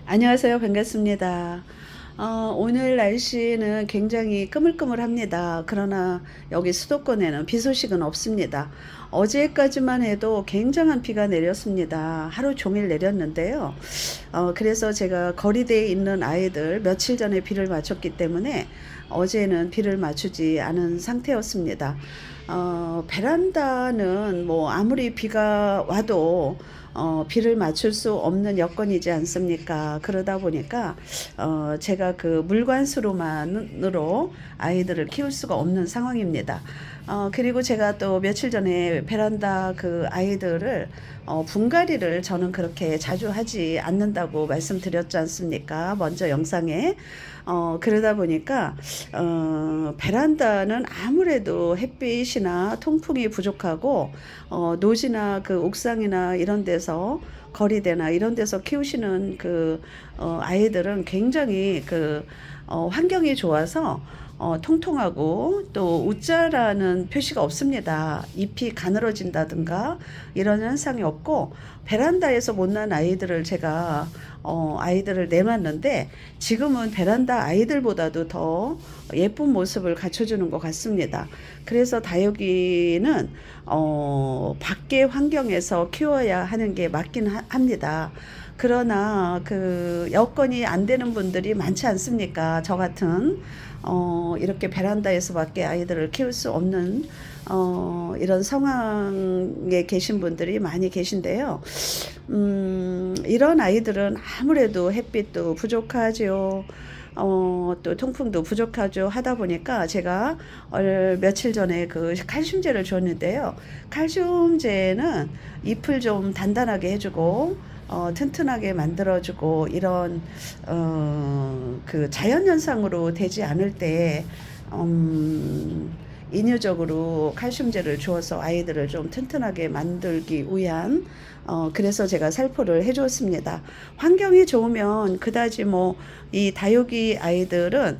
안녕하세요. 반갑습니다. 오늘 날씨는 굉장히 끄물끄물합니다. 그러나 여기 수도권에는 비 소식은 없습니다. 어제까지만 해도 굉장한 비가 내렸습니다. 하루 종일 내렸는데요. 그래서 제가 거리대에 있는 아이들 며칠 전에 비를 맞췄기 때문에 어제는 비를 맞추지 않은 상태였습니다. 베란다는 뭐 아무리 비가 와도 비를 맞출 수 없는 여건이지 않습니까? 그러다 보니까 제가 그 물관수로만으로 아이들을 키울 수가 없는 상황입니다. 그리고 제가 또 며칠 전에 베란다 그 아이들을 분갈이를 저는 그렇게 자주 하지 않는다고 말씀드렸지 않습니까? 먼저 영상에. 그러다 보니까 베란다는 아무래도 햇빛이나 통풍이 부족하고 노지나 그 옥상이나 이런 데서 거리대나 이런 데서 키우시는 그 아이들은 굉장히 그 환경이 좋아서 통통하고 또 웃자라는 표시가 없습니다. 잎이 가늘어진다든가 이런 현상이 없고 베란다에서 못난 아이들을 제가 아이들을 내놨는데 지금은 베란다 아이들보다도 더 예쁜 모습을 갖춰주는 것 같습니다. 그래서 다육이는 밖의 환경에서 키워야 하는 게 맞긴 합니다. 그러나 그 여건이 안 되는 분들이 많지 않습니까? 저 같은 이렇게 베란다에서밖에 아이들을 키울 수 없는 이런 상황에 계신 분들이 많이 계신데요. 이런 아이들은 아무래도 햇빛도 부족하죠. 또 통풍도 부족하죠. 하다 보니까 제가 며칠 전에 그 칼슘제를 줬는데요. 칼슘제는 잎을 좀 단단하게 해주고 튼튼하게 만들어주고 이런 그 자연현상으로 되지 않을 때 인유적으로 칼슘제를 주어서 아이들을 좀 튼튼하게 만들기 위한 그래서 제가 살포를 해주었습니다. 환경이 좋으면 그다지 뭐 이 다육이 아이들은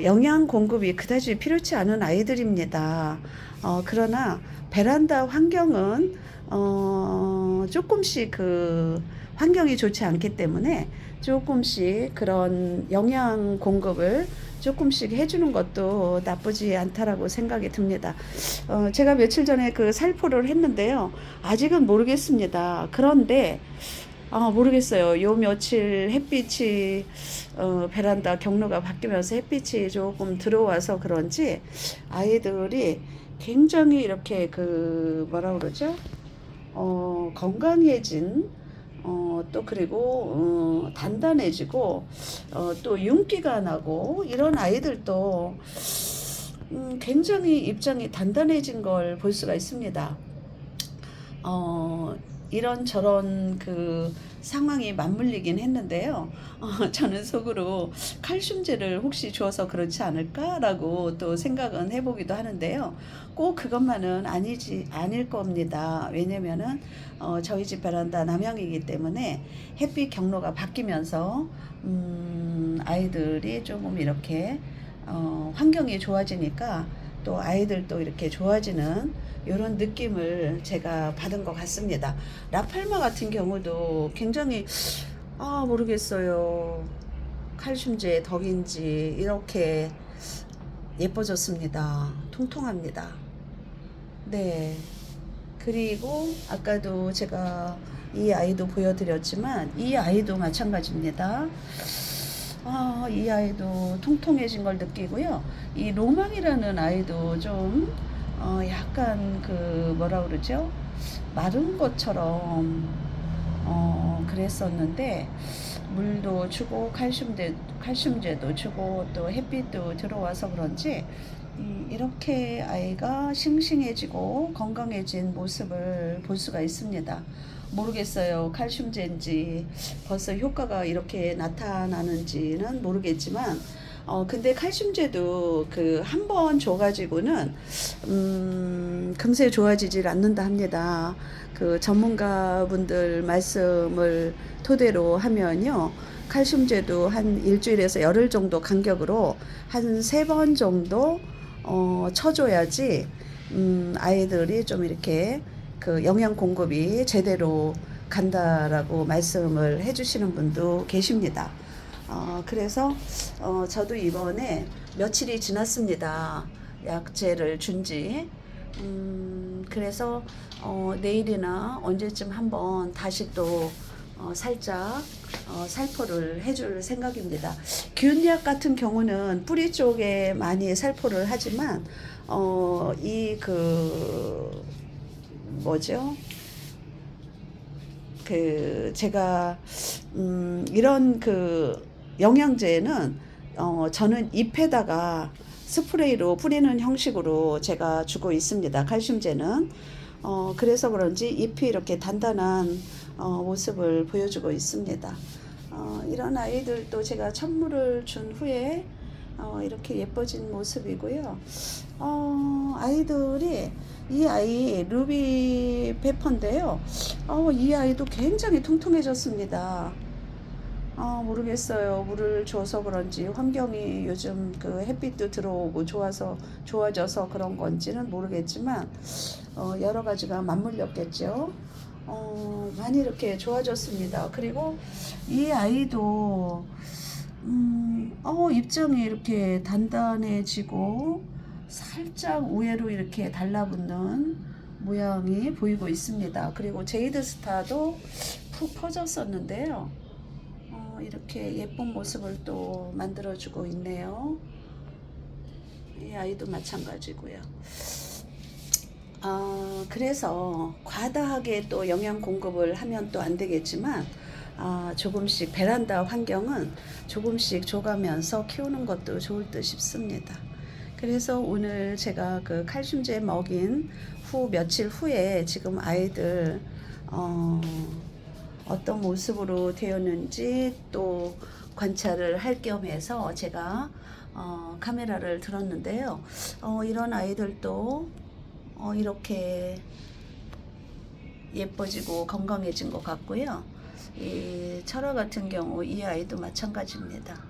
영양 공급이 그다지 필요치 않은 아이들입니다. 그러나 베란다 환경은 조금씩 그 환경이 좋지 않기 때문에 조금씩 그런 영양 공급을 조금씩 해주는 것도 나쁘지 않다라고 생각이 듭니다. 제가 며칠 전에 그 살포를 했는데요. 아직은 모르겠습니다. 그런데 모르겠어요. 요 며칠 햇빛이 베란다 경로가 바뀌면서 햇빛이 조금 들어와서 그런지 아이들이 굉장히 이렇게 그 뭐라 그러죠? 건강해진 또 그리고 단단해지고 또 윤기가 나고 이런 아이들도 굉장히 입장이 단단해진 걸 볼 수가 있습니다. 이런저런 그 상황이 맞물리긴 했는데요. 저는 속으로 칼슘제를 혹시 줘서 그렇지 않을까라고 또 생각은 해보기도 하는데요. 꼭 그것만은 아닐 겁니다. 왜냐면은 저희 집 베란다 남향이기 때문에 햇빛 경로가 바뀌면서 아이들이 조금 이렇게 환경이 좋아지니까 또 아이들도 이렇게 좋아지는 이런 느낌을 제가 받은 것 같습니다. 라팔마 같은 경우도 굉장히 모르겠어요. 칼슘제 덕인지 이렇게 예뻐졌습니다. 통통합니다. 네. 그리고 아까도 제가 이 아이도 보여드렸지만 이 아이도 마찬가지입니다. 이 아이도 통통해진 걸 느끼고요. 이 로망이라는 아이도 좀 약간 그 뭐라 그러죠? 마른 것처럼 그랬었는데 물도 주고 칼슘제도 주고 또 햇빛도 들어와서 그런지 이렇게 아이가 싱싱해지고 건강해진 모습을 볼 수가 있습니다. 모르겠어요. 칼슘제인지 벌써 효과가 이렇게 나타나는지는 모르겠지만 근데 칼슘제도 그 한 번 줘가지고는 금세 좋아지질 않는다 합니다. 그 전문가분들 말씀을 토대로 하면요. 칼슘제도 한 일주일에서 열흘 정도 간격으로 한 3번 정도 쳐줘야지 아이들이 좀 이렇게 그 영양 공급이 제대로 간다라고 말씀을 해주시는 분도 계십니다. 그래서 저도 이번에 며칠이 지났습니다. 약제를 준지. 그래서 내일이나 언제쯤 한번 다시 또 살짝 살포를 해줄 생각입니다. 균약 같은 경우는 뿌리 쪽에 많이 살포를 하지만 이 그 뭐죠? 그 제가 이런 그 영양제는 저는 잎에다가 스프레이로 뿌리는 형식으로 제가 주고 있습니다. 칼슘제는 그래서 그런지 잎이 이렇게 단단한 모습을 보여주고 있습니다. 이런 아이들도 제가 천물을 준 후에 이렇게 예뻐진 모습이고요. 아이들이 이 아이 루비 페퍼인데요. 이 아이도 굉장히 통통해졌습니다. 모르겠어요. 물을 줘서 그런지 환경이 요즘 그 햇빛도 들어오고 좋아져서 그런 건지는 모르겠지만 여러 가지가 맞물렸겠죠. 많이 이렇게 좋아졌습니다. 그리고 이 아이도 입장이 이렇게 단단해지고 살짝 우회로 이렇게 달라붙는 모양이 보이고 있습니다. 그리고 제이드 스타도 푹 퍼졌었는데요. 이렇게 예쁜 모습을 또 만들어주고 있네요. 이 아이도 마찬가지고요. 그래서 과다하게 또 영양 공급을 하면 또 안 되겠지만 조금씩 베란다 환경은 조금씩 줘가면서 키우는 것도 좋을 듯 싶습니다. 그래서 오늘 제가 그 칼슘제 먹인 후 며칠 후에 지금 아이들 어떤 모습으로 되었는지 또 관찰을 할 겸해서 제가 카메라를 들었는데요. 이런 아이들도 이렇게 예뻐지고 건강해진 것 같고요. 이 철화 같은 경우 이 아이도 마찬가지입니다.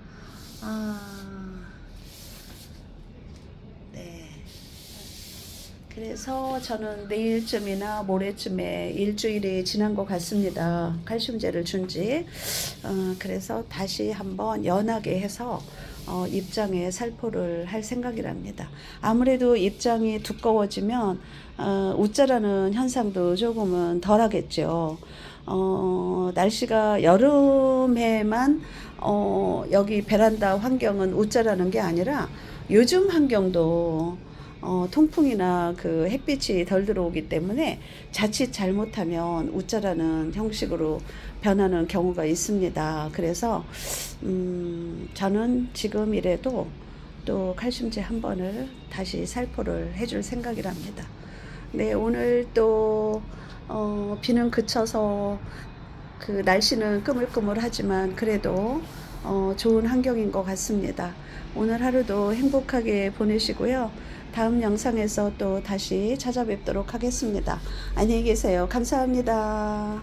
네. 그래서 저는 내일쯤이나 모레쯤에 일주일이 지난 것 같습니다. 칼슘제를 준지. 그래서 다시 한번 연하게 해서 입장에 살포를 할 생각이랍니다. 아무래도 입장이 두꺼워지면 웃자라는 현상도 조금은 덜 하겠죠. 날씨가 여름에만 여기 베란다 환경은 웃자라는 게 아니라 요즘 환경도 통풍이나 그 햇빛이 덜 들어오기 때문에 자칫 잘못하면 웃자라는 형식으로 변하는 경우가 있습니다. 그래서 저는 지금 이래도 또 칼슘제 한 번을 다시 살포를 해줄 생각이랍니다. 네, 오늘 또 비는 그쳐서 그 날씨는 꾸물꾸물하지만 그래도 좋은 환경인 것 같습니다. 오늘 하루도 행복하게 보내시고요. 다음 영상에서 또 다시 찾아뵙도록 하겠습니다. 안녕히 계세요. 감사합니다.